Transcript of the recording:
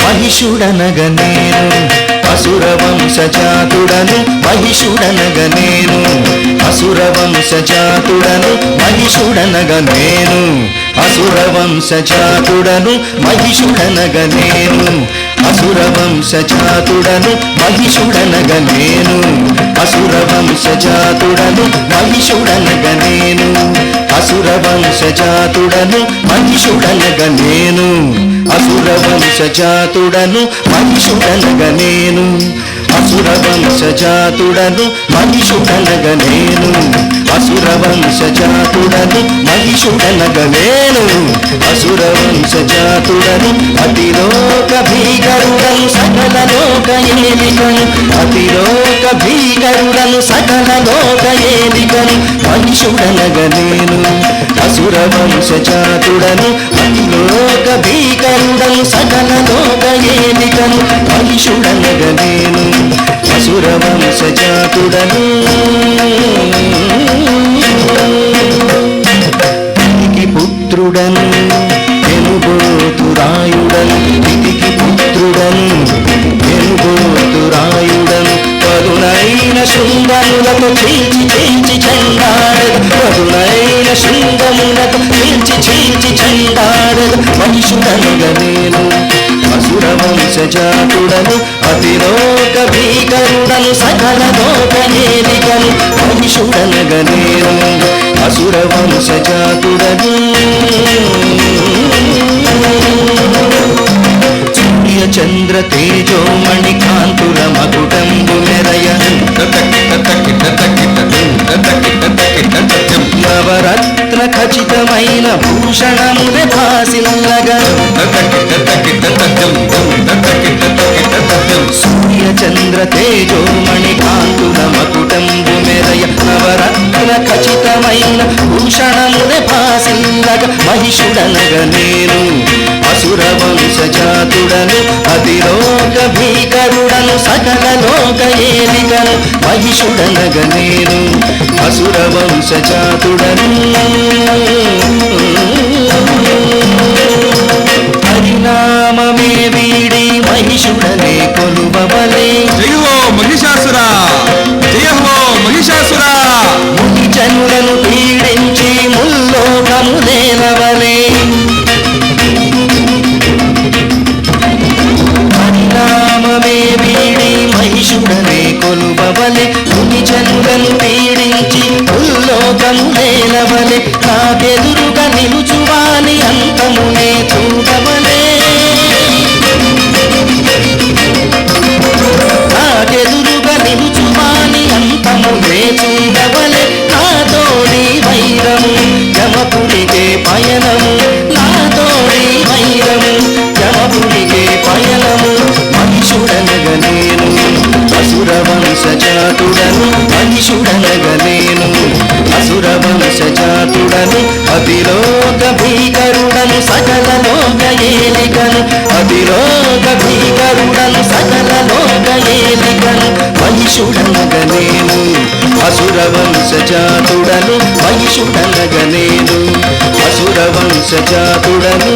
మహిషుడనగ నేను అసుర వంశజాతుడను, మహిషుడనగ నేను అసుర వంశజాతుడను, మహిషుడనగ నేను అసుర వంశజాతుడను, మహిషుడనగ నేను అసుర వంశజాతుడను, మహిషుడనగ నేను అసుర వంశజాతుడను, మహిషుడనగ నేను అసుర వంశజాతుడను, మహిషుడనగ నేను అసుర వంశజాతుడను, మహిషుడనగ నేను అసుర వంశజాతుడను, మహిషుడనగ నేను అసుర వంశజాతుడను, మహిషుడనగ నేను అసుర వంశజాతుడను, అతిలోక భీకరుడను సకల లోక ఏలికను, అతిలోక భీకరుడను సకల లోక ఏలికను, మహిషుడనగ నేను అసుర వంశజాతుడను, అతిలోక భీకరుడను సకల లోక ఏలికను, మహిషుడనగ నేను అసుర వంశజాతుడను. తితికి పుత్రుడను ఎనుబోతురాయుడను, తితికి పుత్రుడను ఎనుబోతురాయుడను, పదునైన శృంగములతో చీల్చి చీల్చి చెండాడదు, పదునైన శృంగములతో చీల్చి చీల్చి చెండాడదు, మహిషుడనగ నేను అసుర వంశజాతుడను, అతిలోక భీకరుడను సకల లోక ఏలికను, మహిషుడనగ నేను అసుర వంశజాతుడను. సూర్య చంద్ర తేజోమణి కాంతుల మకుటంబు మెరయ, నవరత్న ఖచ్చితమైన భూషణమునే భాసిల్లగా, సూర్య చంద్ర తేజోమణి కాంతుల మకుటంబు మెరయ, నవరత్న ఖచ్చితమైన భూషణమునే భాసిల్లగా, మహిషుడనగ నేను అసుర వంశజాతుడను, అతిలోక భీకరుడను సకల లోక ఏలికను, మహిషుడనగ నేను అసుర వంశజాతుడను. పరిణామమే వీడి మహిషుడనే కొలువవలే, జయ హో మహిషాసురా, జయ హో మహిషాసురా, ముని జనులను పీడించి ముల్లోకములేలవలే, పరిణామమే వీడి మహిషుడనే కొలువవలే, ముని జనులను పీడించి ముల్లోకములేలవలే, నాకెదురుగా నిలుచువాని అంతమునే చూడవలే, నాకెదురుగా నిలుచువాని అంతమునే చూడవలే, నాతోడి వైరము యమపురికే పయనము, నాతోడి వైరము యమపురికే పయనము, మహిషుడనగ నేను అసుర వంశజాతుడను, మహిషుడనగ నేను అసుర వంశజాతుడను, అతిలోక భీకరుడను సకల లోక ఏలికను, అతిలోక భీకరుడను సకల లోక ఏలికను, మహిషుడనగ నేను అసుర వంశజాతుడను, మహిషుడనగ నేను అసుర వంశజాతుడను.